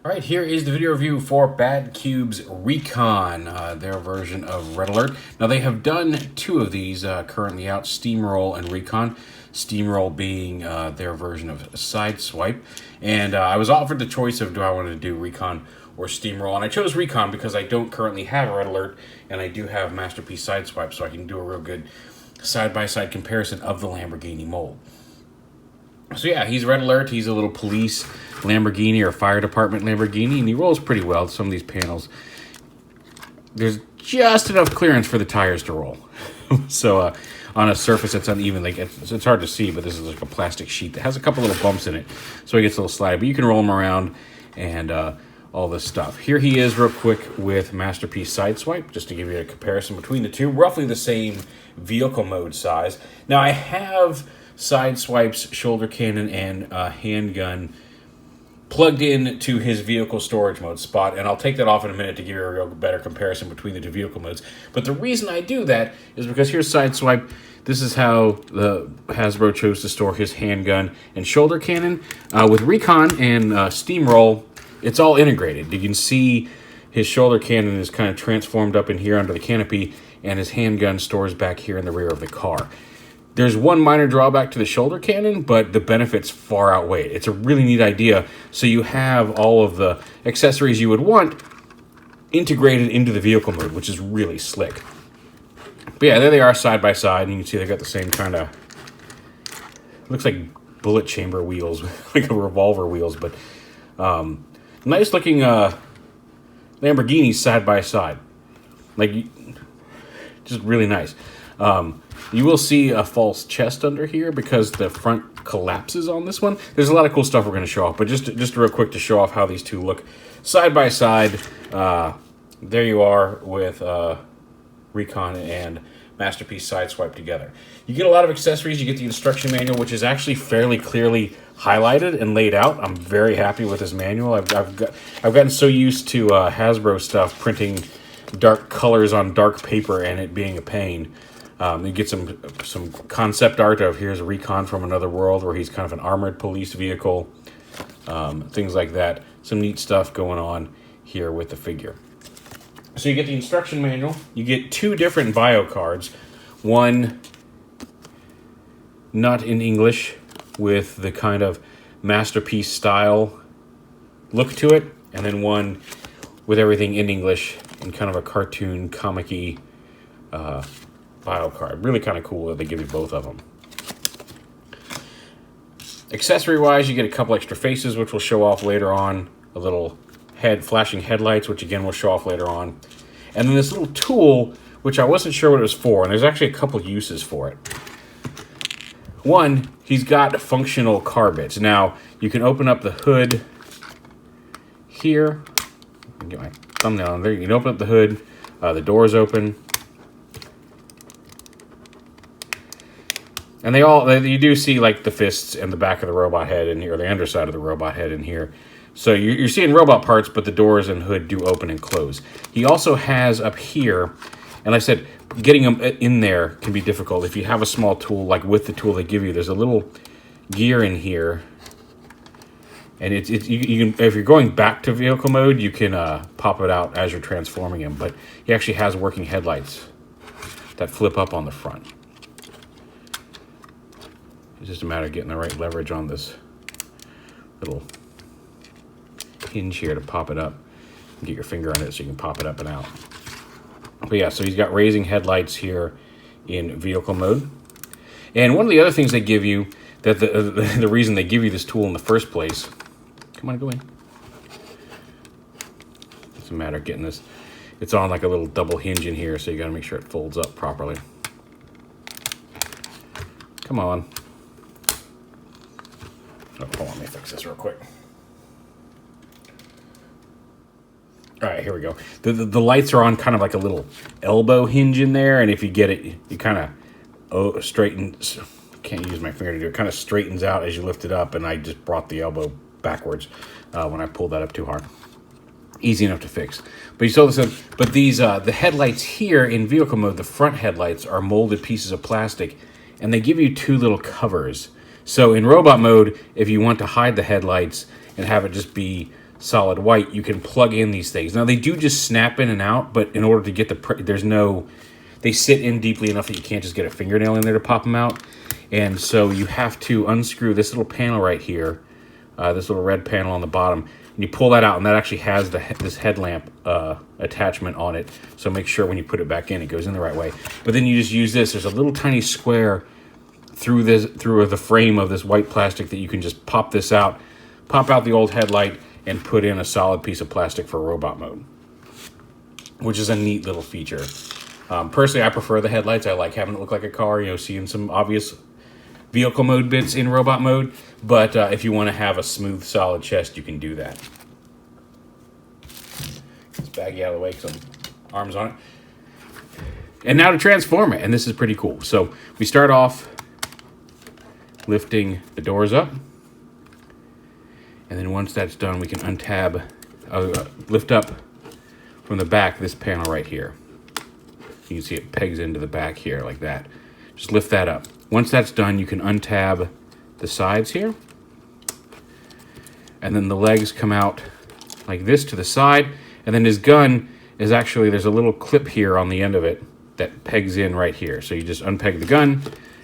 All right, here is the video review for Badcube's RECON, their version of Red Alert. Now, they have done two of these currently out, Steamroll and RECON. Steamroll being their version of Sideswipe. And I was offered the choice of do I want to do RECON or Steamroll. And I chose RECON because I don't currently have Red Alert, and I do have Masterpiece Sideswipe, so I can do a real good side-by-side comparison of the Lamborghini mold. So yeah, he's Red Alert. He's a little police Lamborghini or fire department Lamborghini, and he rolls pretty well. Some of these panels, there's just enough clearance for the tires to roll. So on a surface that's uneven, like it's hard to see, but this is like a plastic sheet that has a couple little bumps in it, so he gets a little slide. But you can roll him around and all this stuff. Here he is real quick with Masterpiece Sideswipe, just to give you a comparison between the two. Roughly the same vehicle mode size. Now I have Sideswipe's shoulder cannon and handgun plugged in to his vehicle storage mode spot, and I'll take that off in a minute to give you a real better comparison between the two vehicle modes. But the reason I do that is because here's Sideswipe. This is how the Hasbro chose to store his handgun and shoulder cannon. With RECON and Steamroll, it's all integrated. You can see his shoulder cannon is kind of transformed up in here under the canopy, and his handgun stores back here in the rear of the car. There's one minor drawback to the shoulder cannon, but the benefits far outweigh it. It's a really neat idea. So you have all of the accessories you would want integrated into the vehicle mode, which is really slick. But yeah, there they are side by side, and you can see they got the same kind of, looks like bullet chamber wheels, like a revolver wheels, but nice looking Lamborghinis side by side. Like, just really nice. You will see a false chest under here because the front collapses on this one. There's a lot of cool stuff we're going to show off, but just real quick to show off how these two look side by side. There you are with RECON and Masterpiece Sideswipe together. You get a lot of accessories. You get the instruction manual, which is actually fairly clearly highlighted and laid out. I'm very happy with this manual. I've gotten so used to Hasbro stuff printing dark colors on dark paper and it being a pain. You get some concept art of here's RECON from another world where he's kind of an armored police vehicle, things like that. Some neat stuff going on here with the figure. So you get the instruction manual. You get two different bio cards. One not in English with the kind of Masterpiece style look to it, and then one with everything in English in kind of a cartoon, comic-y bio card. Really kind of cool that they give you both of them. Accessory-wise, you get a couple extra faces, which we'll show off later on. A little flashing headlights, which again we'll show off later on. And then this little tool, which I wasn't sure what it was for, and there's actually a couple uses for it. One, he's got functional car bits. Now, you can open up the hood here. Get my thumbnail on there. You can open up the hood. The door's open. And you do see like the fists and the back of the robot head in here, or the underside of the robot head in here. So you're seeing robot parts, but the doors and hood do open and close. He also has up here, and like I said, getting them in there can be difficult. If you have a small tool, like with the tool they give you, there's a little gear in here. And you can, if you're going back to vehicle mode, you can pop it out as you're transforming him. But he actually has working headlights that flip up on the front. It's just a matter of getting the right leverage on this little hinge here to pop it up. Get your finger on it so you can pop it up and out. But yeah, so he's got raising headlights here in vehicle mode. And one of the other things they give you, that the reason they give you this tool in the first place, come on, go in. It's a matter of getting this. It's on like a little double hinge in here, so you got to make sure it folds up properly. Come on. Oh, hold on, let me fix this real quick. All right, here we go. The lights are on kind of like a little elbow hinge in there, and if you get it, you kind of straightens. Can't use my finger to do it. Kind of straightens out as you lift it up, and I just brought the elbow backwards when I pulled that up too hard. Easy enough to fix. But you saw this. But these the headlights here in vehicle mode, the front headlights are molded pieces of plastic, and they give you two little covers. So in robot mode, if you want to hide the headlights and have it just be solid white, you can plug in these things. Now they do just snap in and out, but in order to get they sit in deeply enough that you can't just get a fingernail in there to pop them out. And so you have to unscrew this little panel right here, this little red panel on the bottom, and you pull that out, and that actually has this headlamp attachment on it. So make sure when you put it back in, it goes in the right way. But then you just use this. There's a little tiny square through the frame of this white plastic that you can just pop this out, pop out the old headlight, and put in a solid piece of plastic for robot mode, which is a neat little feature. Personally, I prefer the headlights. I like having it look like a car, seeing some obvious vehicle mode bits in robot mode. But if you want to have a smooth, solid chest, you can do that. This baggie out of the way, some arms on it. And now to transform it, and this is pretty cool. So we start off lifting the doors up. And then once that's done, we can lift up from the back this panel right here. You can see it pegs into the back here like that. Just lift that up. Once that's done, you can untab the sides here. And then the legs come out like this to the side. And then his gun is actually, there's a little clip here on the end of it that pegs in right here. So you just unpeg the gun.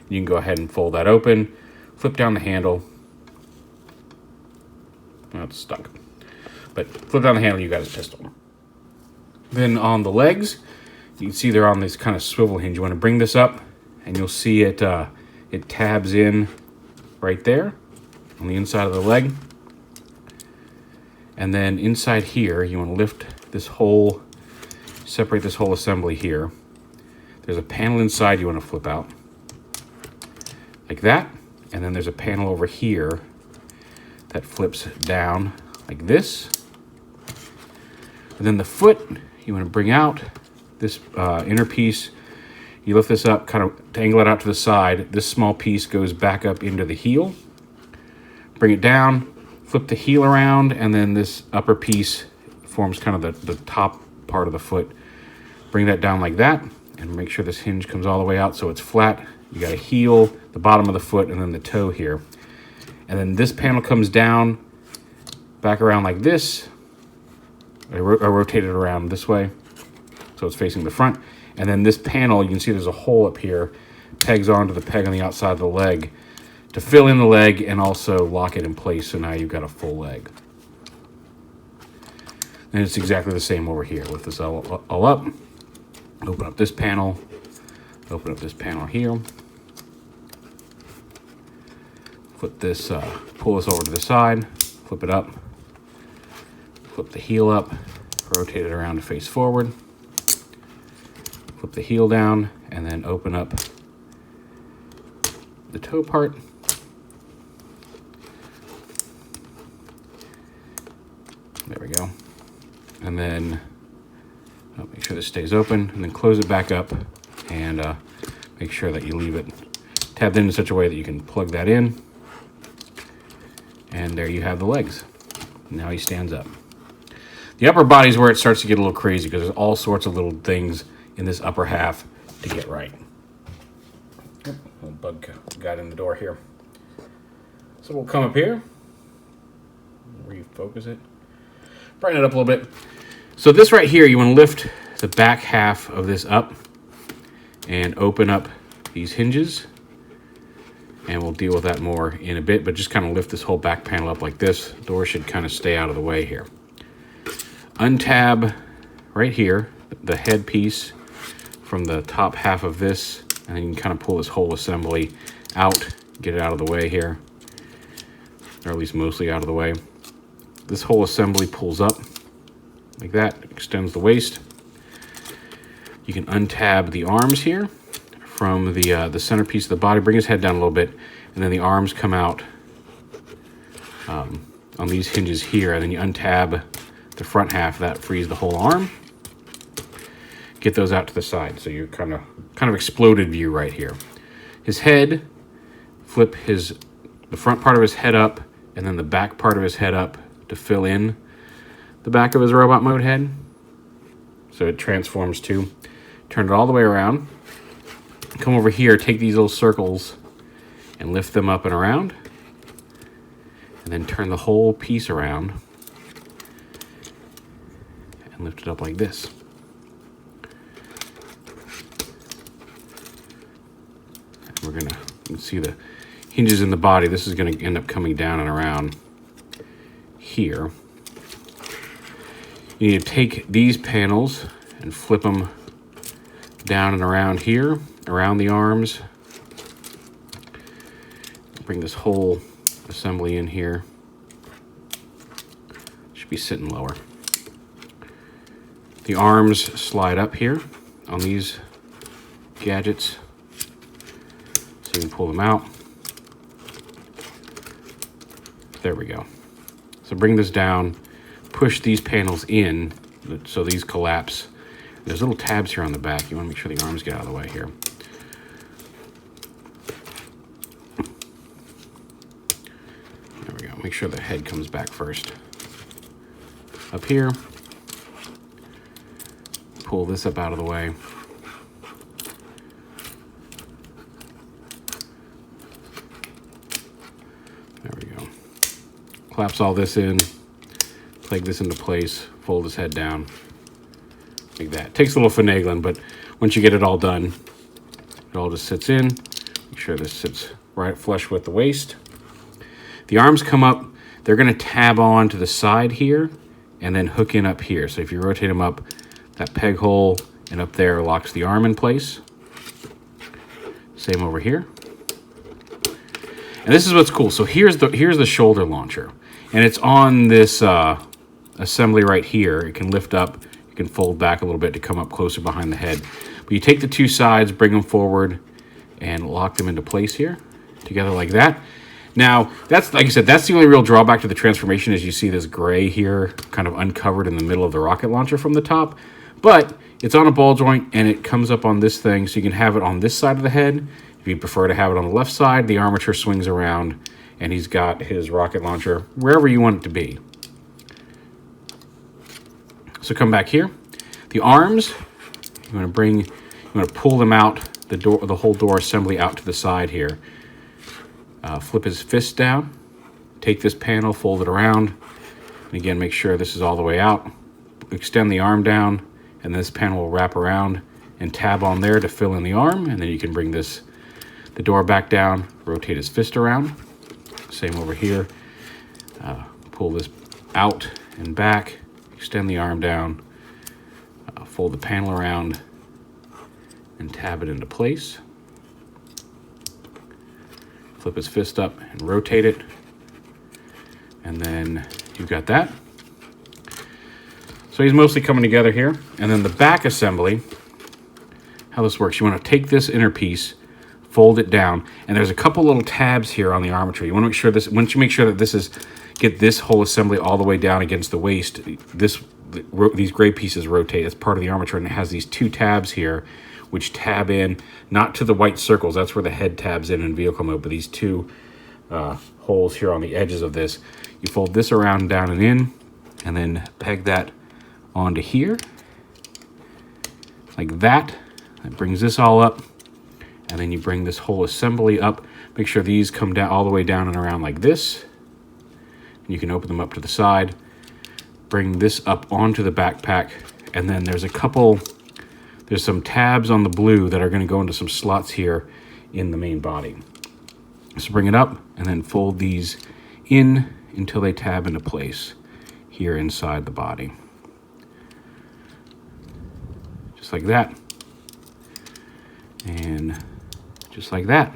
You can go ahead and fold that open, flip down the handle. Well, it's stuck. But flip down the handle, you got his pistol. Then on the legs, you can see they're on this kind of swivel hinge. You want to bring this up, and you'll see it tabs in right there on the inside of the leg. And then inside here, you want to lift this whole, separate this whole assembly here. There's a panel inside you want to flip out, like that. And then there's a panel over here that flips down like this. And then the foot, you want to bring out this inner piece. You lift this up, kind of angle it out to the side. This small piece goes back up into the heel. Bring it down, flip the heel around, and then this upper piece forms kind of the top part of the foot. Bring that down like that, and make sure this hinge comes all the way out so it's flat. You got a heel, the bottom of the foot, and then the toe here. And then this panel comes down, back around like this. I rotate it around this way, so it's facing the front. And then this panel, you can see there's a hole up here, pegs onto the peg on the outside of the leg to fill in the leg and also lock it in place, so now you've got a full leg. And it's exactly the same over here. Lift this all up, open up this panel, open up this panel here. Flip this, pull this over to the side, flip it up, flip the heel up, rotate it around to face forward, flip the heel down, and then open up the toe part. There we go. And then make sure this stays open, and then close it back up, and make sure that you leave it tabbed in such a way that you can plug that in. And there you have the legs. Now he stands up. The upper body is where it starts to get a little crazy because there's all sorts of little things in this upper half to get right. Oop, a little bug got in the door here. So we'll come up here, refocus it, brighten it up a little bit. So this right here, you want to lift the back half of this up and open up these hinges. And we'll deal with that more in a bit, but just kind of lift this whole back panel up like this. The door should kind of stay out of the way here. Untab right here, the head piece from the top half of this, and then you can kind of pull this whole assembly out, get it out of the way here, or at least mostly out of the way. This whole assembly pulls up like that, extends the waist. You can untab the arms here from the centerpiece of the body. Bring his head down a little bit, and then the arms come out on these hinges here, and then you untab the front half. That frees the whole arm. Get those out to the side, so you're kind of exploded view right here. His head, flip the front part of his head up, and then the back part of his head up to fill in the back of his robot mode head. So it transforms too. Turn it all the way around. Come over here, take these little circles and lift them up and around. And then turn the whole piece around. and lift it up like this. And we're gonna, you can see the hinges in the body. This is gonna end up coming down and around here. You need to take these panels and flip them down and around here, around the arms. Bring this whole assembly in here. Should be sitting lower. The arms slide up here on these gadgets, so you can pull them out. There we go. So bring this down, push these panels in so these collapse. There's little tabs here on the back. You want to make sure the arms get out of the way here. There we go. Make sure the head comes back first. Up here. Pull this up out of the way. There we go. Collapse all this in. Plug this into place. Fold his head down. Like that. Takes a little finagling, but once you get it all done, it all just sits in. Make sure this sits right flush with the waist. The arms come up. They're going to tab on to the side here and then hook in up here. So if you rotate them up, that peg hole and up there locks the arm in place. Same over here. And this is what's cool. So here's the shoulder launcher, and it's on this assembly right here. It can lift up. You can fold back a little bit to come up closer behind the head. But you take the two sides, bring them forward, and lock them into place here, together like that. Now, that's, like I said, that's the only real drawback to the transformation is you see this gray here kind of uncovered in the middle of the rocket launcher from the top. But it's on a ball joint, and it comes up on this thing, so you can have it on this side of the head. If you prefer to have it on the left side, the armature swings around, and he's got his rocket launcher wherever you want it to be. So come back here. The arms, you want to pull them out, the whole door assembly out to the side here. Flip his fist down. Take this panel, fold it around. And again, make sure this is all the way out. Extend the arm down, and this panel will wrap around and tab on there to fill in the arm. And then you can bring the door back down, rotate his fist around. Same over here. Pull this out and back. Extend the arm down, fold the panel around, and tab it into place. Flip his fist up and rotate it, and then you've got that. So he's mostly coming together here. And then the back assembly, how this works, you want to take this inner piece, fold it down, and there's a couple little tabs here on the armature. You want to make sure this, once you make sure that this is, get this whole assembly all the way down against the waist, these gray pieces rotate. It's part of the armature, and it has these two tabs here which tab in, not to the white circles, that's where the head tabs in vehicle mode, but these two holes here on the edges of this. You fold this around, down and in, and then peg that onto here, like that. That brings this all up, and then you bring this whole assembly up. Make sure these come down all the way down and around like this. You can open them up to the side, bring this up onto the backpack, and then there's some tabs on the blue that are going to go into some slots here in the main body. So bring it up and then fold these in until they tab into place here inside the body. Just like that. And just like that.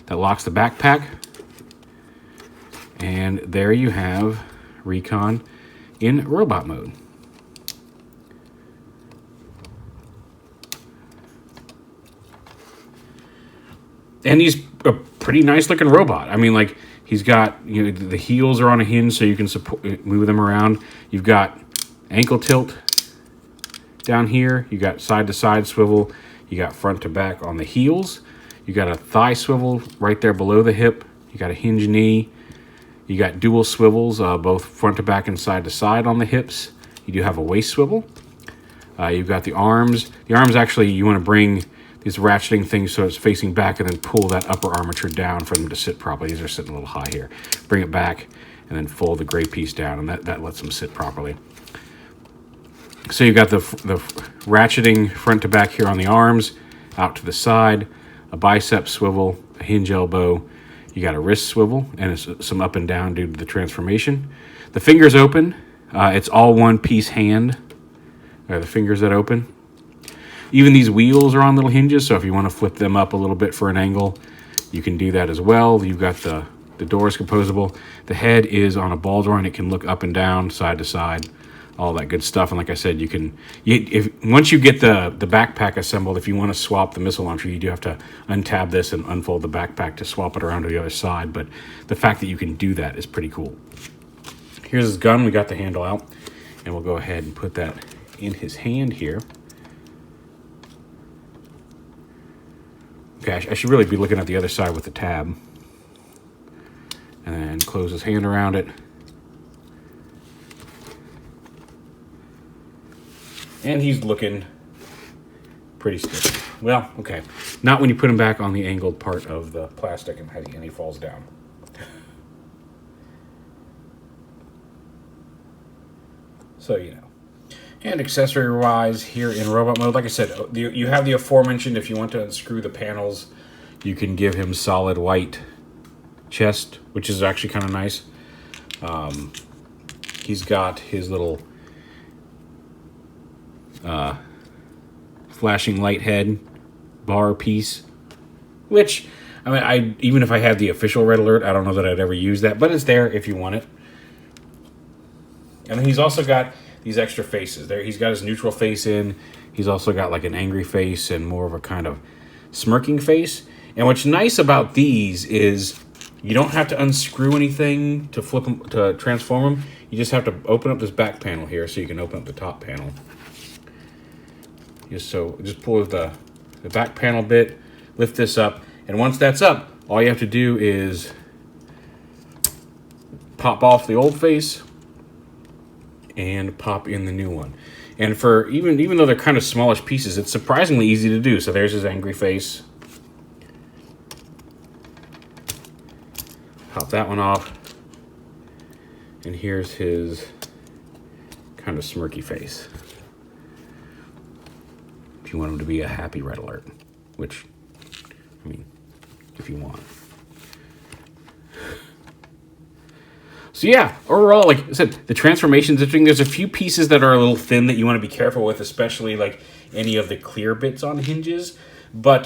That locks the backpack. And there you have RECON in robot mode. And he's a pretty nice looking robot. I mean, like, he's got, the heels are on a hinge so you can move them around. You've got ankle tilt down here. You got side to side swivel. You got front to back on the heels. You got a thigh swivel right there below the hip. You got a hinge knee. You got dual swivels, both front to back and side to side on the hips. You do have a waist swivel. You've got the arms. The arms, actually, you want to bring these ratcheting things so it's facing back and then pull that upper armature down for them to sit properly. These are sitting a little high here. Bring it back and then fold the gray piece down, and that lets them sit properly. So you've got the ratcheting front to back here on the arms, out to the side, a bicep swivel, a hinge elbow. You got a wrist swivel and some up and down due to the transformation. The fingers open. It's all one piece hand. There are the fingers that open. Even these wheels are on little hinges, so if you want to flip them up a little bit for an angle, you can do that as well. You've got the doors composable. The head is on a ball joint. It can look up and down, side to side, all that good stuff. And like I said, once you get the backpack assembled, if you want to swap the missile launcher, you do have to untab this and unfold the backpack to swap it around to the other side. But the fact that you can do that is pretty cool. Here's his gun. We got the handle out, and we'll go ahead and put that in his hand here. Okay, I should really be looking at the other side with the tab. And then close his hand around it. And he's looking pretty stiff. Well, okay. Not when you put him back on the angled part of the plastic and he falls down. So, you know. And accessory-wise, here in robot mode, like I said, you have the aforementioned. If you want to unscrew the panels, you can give him solid white chest, which is actually kind of nice. He's got his little flashing light head bar piece, which, I mean, even if I had the official Red Alert, I don't know that I'd ever use that, but it's there if you want it. And then he's also got these extra faces. There, he's got his neutral face in. He's also got like an angry face and more of a kind of smirking face. And what's nice about these is you don't have to unscrew anything to flip them, to transform them. You just have to open up this back panel here so you can open up the top panel. Just pull the back panel bit, lift this up, and once that's up, all you have to do is pop off the old face and pop in the new one. And for even though they're kind of smallish pieces, it's surprisingly easy to do. So there's his angry face. Pop that one off. And here's his kind of smirky face. If you want him to be a happy Red Alert, which, I mean, if you want. So yeah, overall, like I said, the transformation's interesting. There's a few pieces that are a little thin that you want to be careful with, especially like any of the clear bits on hinges. But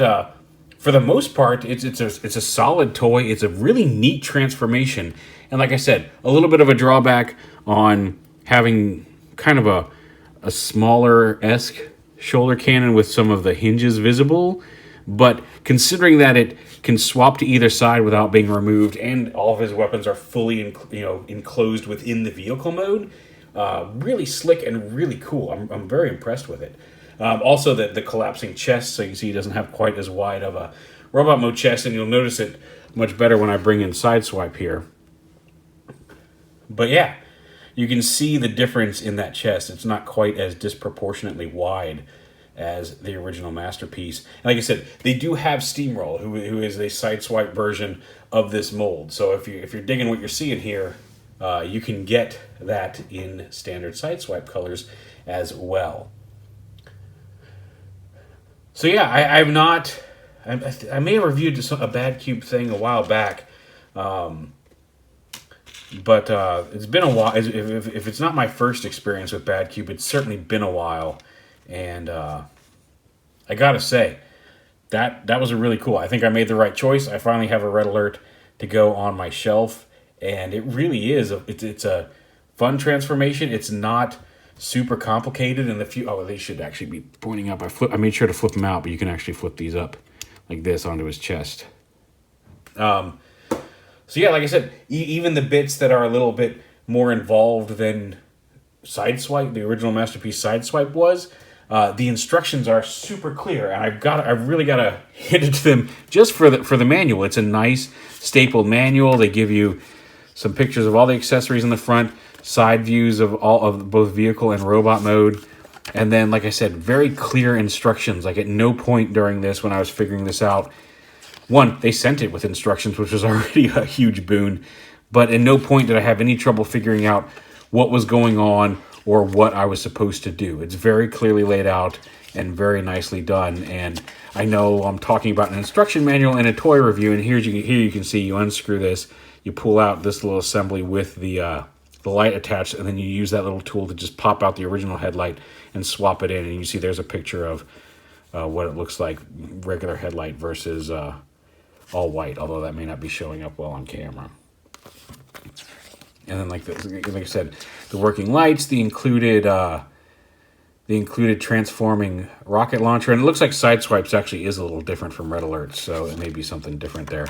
for the most part, it's a solid toy. It's a really neat transformation. And like I said, a little bit of a drawback on having kind of a smaller-esque shoulder cannon with some of the hinges visible. But considering that it can swap to either side without being removed, and all of his weapons are fully enclosed within the vehicle mode, really slick and really cool. I'm very impressed with it. Also, the collapsing chest, so you can see he doesn't have quite as wide of a robot mode chest, and you'll notice it much better when I bring in Sideswipe here. But yeah, you can see the difference in that chest. It's not quite as disproportionately wide as the original Masterpiece. And like I said, they do have Steamroll, who is a Sideswipe version of this mold. So if you're digging what you're seeing here, you can get that in standard Sideswipe colors as well. So yeah, I may have reviewed a Badcube thing a while back, but it's been a while. If it's not my first experience with Badcube, it's certainly been a while. And I gotta say, that was a really cool. I think I made the right choice. I finally have a Red Alert to go on my shelf, and it really is. It's a fun transformation. It's not super complicated. And they should actually be pointing up. I made sure to flip them out, but you can actually flip these up like this onto his chest. So yeah, like I said, even the bits that are a little bit more involved than Sideswipe, the original Masterpiece Sideswipe was, the instructions are super clear, and I've really got to hand it to them just for the manual. It's a nice stapled manual. They give you some pictures of all the accessories in the front, side views of all of both vehicle and robot mode, and then, like I said, very clear instructions. Like at no point during this, when I was figuring this out, one, they sent it with instructions, which was already a huge boon, but at no point did I have any trouble figuring out what was going on or what I was supposed to do. It's very clearly laid out and very nicely done. And I know I'm talking about an instruction manual and a toy review, and here you can see you unscrew this, you pull out this little assembly with the light attached, and then you use that little tool to just pop out the original headlight and swap it in, and you see there's a picture of what it looks like, regular headlight versus all white, although that may not be showing up well on camera. And then, like I said, the working lights, the included transforming rocket launcher, and it looks like Sideswipes actually is a little different from Red Alert, so it may be something different there.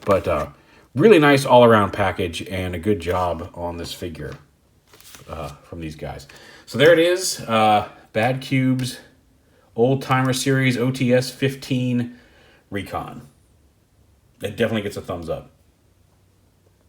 But really nice all-around package, and a good job on this figure from these guys. So there it is, Badcube's Old Timer Series OTS-15 RECON. It definitely gets a thumbs up.